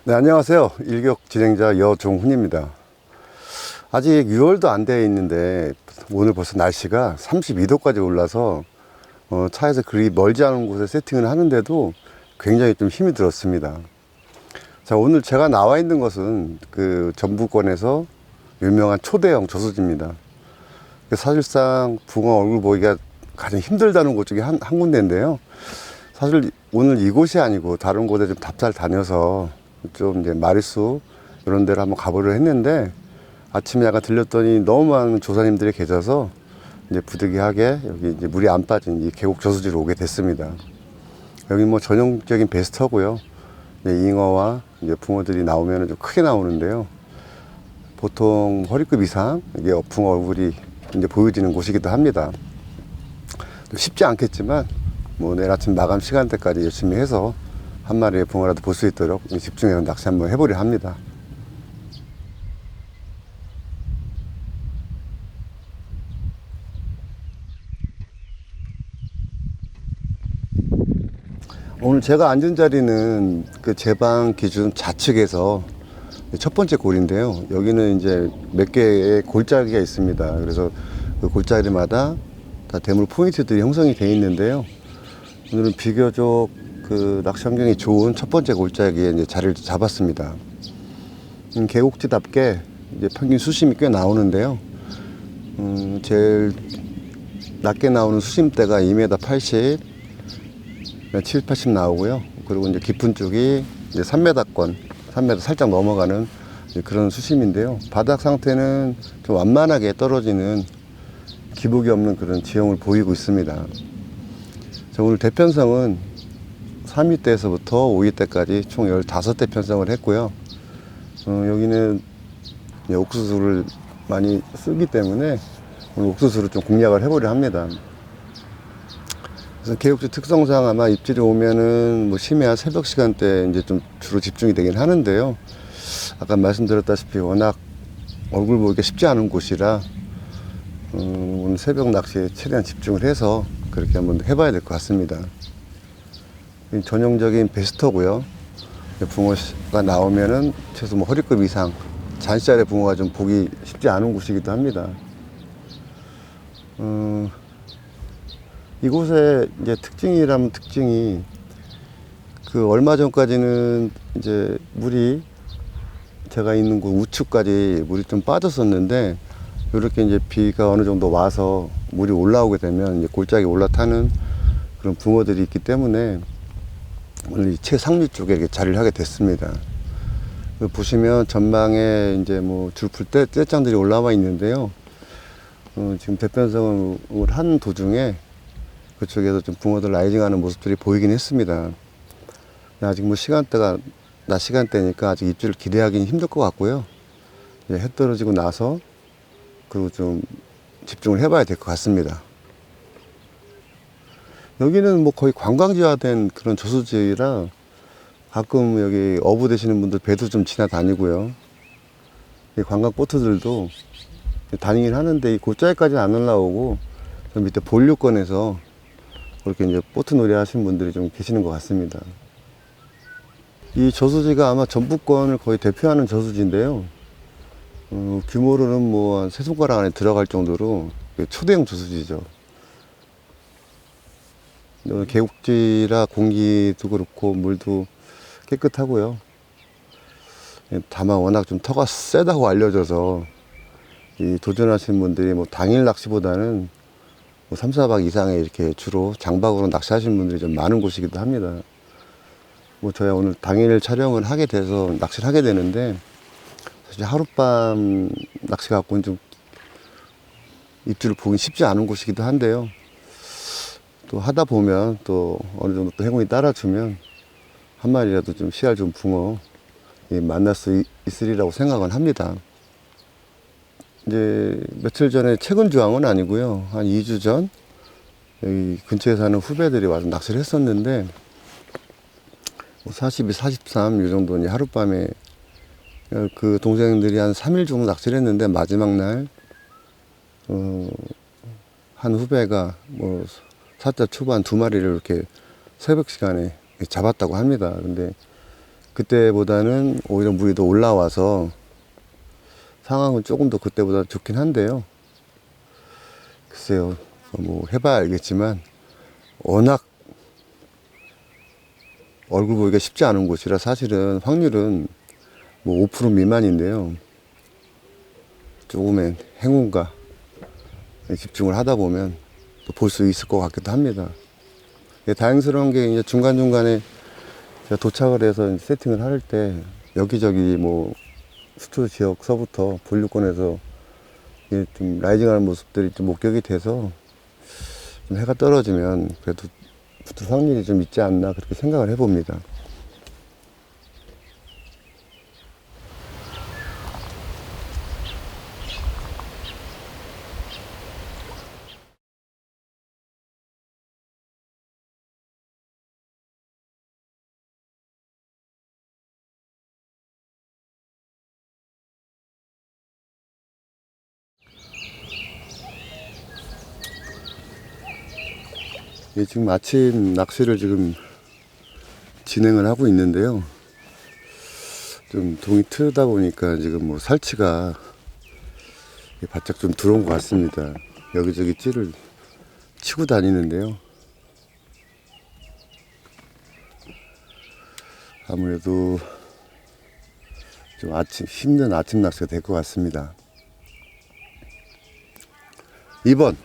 네, 안녕하세요. 일격 진행자 여종훈입니다. 아직 6월도 안 되어 있는데 오늘 벌써 날씨가 32도까지 올라서 차에서 그리 멀지 않은 곳에 세팅을 하는데도 굉장히 좀 힘이 들었습니다. 자, 오늘 제가 나와 있는 것은 그 전북권에서 유명한 초대형 저수지입니다. 사실상 붕어 얼굴 보기가 가장 힘들다는 곳 중에 한 군데인데요. 사실 오늘 이곳이 아니고 다른 곳에 좀 답사를 다녀서 좀 이제 마리수 이런 데를 한번 가보려 했는데 아침에 약간 들렸더니 너무 많은 조사님들이 계셔서 이제 부득이하게 여기 이제 물이 안 빠진 이 계곡 저수지로 오게 됐습니다. 여기 뭐 전형적인 베스터고요. 잉어와 이제 붕어들이 나오면 좀 크게 나오는데요. 보통 허리급 이상 이게 붕어 얼굴이 이제 보여지는 곳이기도 합니다. 쉽지 않겠지만 뭐 내일 아침 마감 시간대까지 열심히 해서 한 마리의 붕어라도 볼 수 있도록 집중해서 낚시 한번 해보려 합니다. 오늘 제가 앉은 자리는 그 제방 기준 좌측에서 첫 번째 골인데요. 여기는 이제 몇 개의 골짜기가 있습니다. 그래서 그 골짜기마다 다 대물 포인트들이 형성이 되어 있는데요. 오늘은 비교적 그 낚시 환경이 좋은 첫 번째 골짜기에 이제 자리를 잡았습니다. 계곡지답게 이제 평균 수심이 꽤 나오는데요. 제일 낮게 나오는 수심대가 2m 80, 7, 80 나오고요. 그리고 이제 깊은 쪽이 이제 3m권, 3m 살짝 넘어가는 그런 수심인데요. 바닥 상태는 좀 완만하게 떨어지는 기복이 없는 그런 지형을 보이고 있습니다. 자, 오늘 대편성은 3위대에서부터 5위대까지 총 15대 편성을 했고요. 여기는 옥수수를 많이 쓰기 때문에 오늘 옥수수를 좀 공략을 해보려 합니다. 그래서 계곡지 특성상 아마 입질이 오면은 뭐 심야 새벽 시간대 이제 좀 주로 집중이 되긴 하는데요. 아까 말씀드렸다시피 워낙 얼굴 보기가 쉽지 않은 곳이라 오늘 새벽 낚시에 최대한 집중을 해서 그렇게 한번 해봐야 될 것 같습니다. 전형적인 베스터고요. 붕어가 나오면은 최소 뭐 허리급 이상 잔시알의 붕어가 좀 보기 쉽지 않은 곳이기도 합니다. 이곳의 이제 특징이라면 특징이 그 얼마 전까지는 이제 물이 제가 있는 곳 우측까지 물이 좀 빠졌었는데 이렇게 이제 비가 어느 정도 와서 물이 올라오게 되면 이제 골짜기 올라타는 그런 붕어들이 있기 때문에 오늘 이 최상류 쪽에 이렇게 자리를 하게 됐습니다. 보시면 전방에 이제 뭐 줄풀 떼장들이 올라와 있는데요. 지금 대편성을 한 도중에 그쪽에서 좀 붕어들 라이징하는 모습들이 보이긴 했습니다. 아직 뭐 시간대가 낮 시간대니까 아직 입질을 기대하기는 힘들 것 같고요. 해 떨어지고 나서 그리고 좀 집중을 해봐야 될 것 같습니다. 여기는 뭐 거의 관광지화된 그런 저수지라 가끔 여기 어부 되시는 분들 배도 좀 지나다니고요. 관광 보트들도 다니긴 하는데 이 골짜기까지는 안 올라오고 저 밑에 본류권에서 그렇게 이제 보트 놀이 하시는 분들이 좀 계시는 것 같습니다. 이 저수지가 아마 전북권을 거의 대표하는 저수지인데요. 규모로는 뭐 한 세 손가락 안에 들어갈 정도로 초대형 저수지죠. 계곡지라 공기도 그렇고 물도 깨끗하고요. 다만 워낙 좀 터가 세다고 알려져서 이 도전하시는 분들이 뭐 당일 낚시보다는 뭐 3, 4박 이상에 이렇게 주로 장박으로 낚시하시는 분들이 좀 많은 곳이기도 합니다. 뭐 저야 오늘 당일 촬영을 하게 돼서 낚시를 하게 되는데 사실 하룻밤 낚시 갖고는 좀 입질을 보기 쉽지 않은 곳이기도 한데요. 또 하다 보면 또 어느 정도 또 행운이 따라주면 한 마리라도 좀 씨알 좋은 붕어 만날 수 있으리라고 생각은 합니다. 이제 며칠 전에 최근 조항은 아니고요. 한 2주 전 여기 근처에 사는 후배들이 와서 낚시를 했었는데 42, 43 이 정도 이제 하룻밤에 그 동생들이 한 3일 정도 낚시를 했는데 마지막 날 한 후배가 뭐 4자 초반 2마리를 이렇게 새벽 시간에 잡았다고 합니다. 근데 그때보다는 오히려 물이 더 올라와서 상황은 조금 더 그때보다 좋긴 한데요. 글쎄요, 뭐 해봐야 알겠지만 워낙 얼굴 보기가 쉽지 않은 곳이라 사실은 확률은 뭐 5% 미만인데요. 조금의 행운과 집중을 하다 보면 또 볼 수 있을 것 같기도 합니다. 다행스러운 게 이제 중간중간에 제가 도착을 해서 세팅을 할 때 여기저기 뭐 수초 지역서부터 본류권에서 좀 라이징하는 모습들이 좀 목격이 돼서 좀 해가 떨어지면 그래도 붙을 확률이 좀 있지 않나 그렇게 생각을 해봅니다. 예, 지금 아침 낚시를 지금 진행을 하고 있는데요. 좀 동이 트다 보니까 지금 뭐 살치가 바짝 좀 들어온 것 같습니다. 여기저기 찌를 치고 다니는데요. 아무래도 좀 힘든 아침 낚시가 될 것 같습니다. 2번.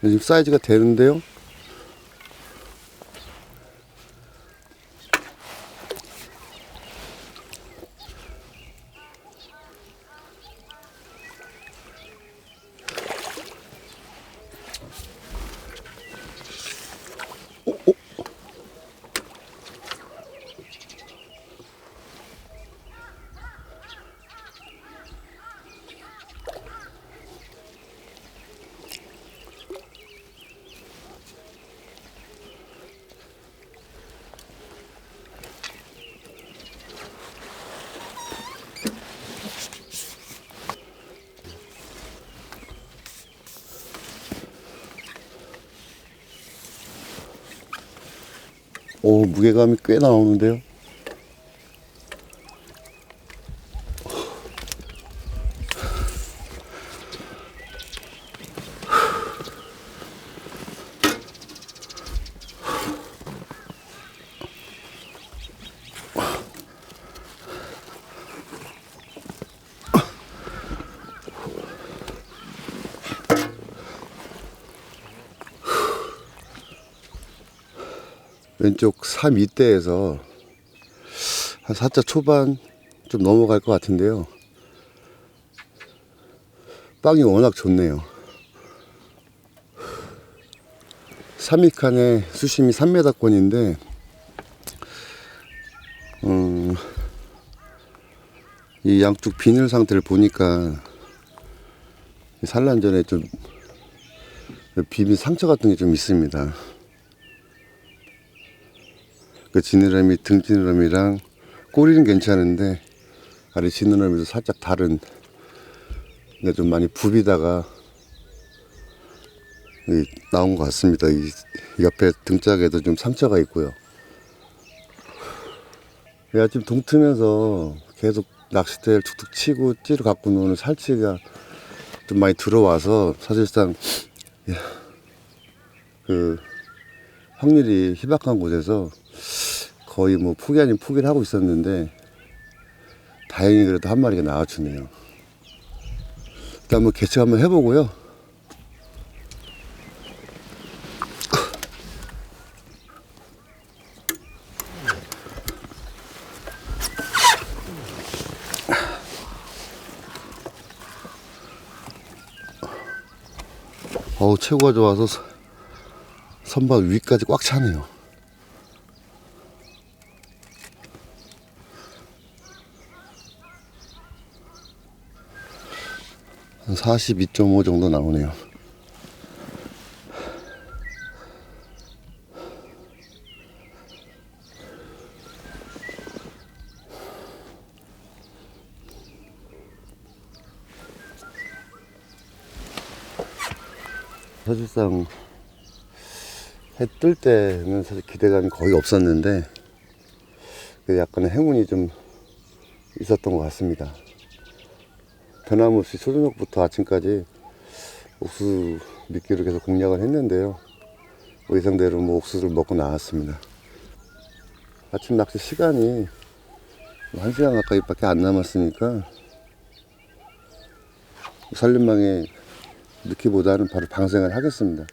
지금 사이즈가 되는데요. 오, 무게감이 꽤 나오는데요. 왼쪽 3위대에서 한 4자 초반 좀 넘어갈 것 같은데요. 빵이 워낙 좋네요. 3위칸에 수심이 3m권인데 이 양쪽 비늘 상태를 보니까 산란 전에 좀 비비 상처 같은 게 좀 있습니다. 그 지느러미, 등 지느러미랑 꼬리는 괜찮은데 아래 지느러미도 살짝 다른, 그러니까 좀 많이 부비다가 나온 것 같습니다. 이 옆에 등짝에도 좀 상처가 있고요. 아침 동트면서 계속 낚싯대를 툭툭 치고 찌를 갖고 노는 살치가 좀 많이 들어와서 사실상 그 확률이 희박한 곳에서 거의 뭐 포기 아닌 포기를 하고 있었는데 다행히 그래도 한 마리가 나와주네요. 일단 한번 개척 한번 해보고요. 어우, 체구가 좋아서 선반 위까지 꽉 차네요. 한 42.5 정도 나오네요. 사실상 해 뜰 때는 사실 기대감이 거의 없었는데 약간의 행운이 좀 있었던 것 같습니다. 변함없이 초저녁부터 아침까지 옥수수 미끼를 계속 공략을 했는데요. 예상대로 옥수수를 먹고 나왔습니다. 아침 낚시 시간이 1시간 가까이밖에 안 남았으니까 살림망에 넣기보다는 바로 방생을 하겠습니다.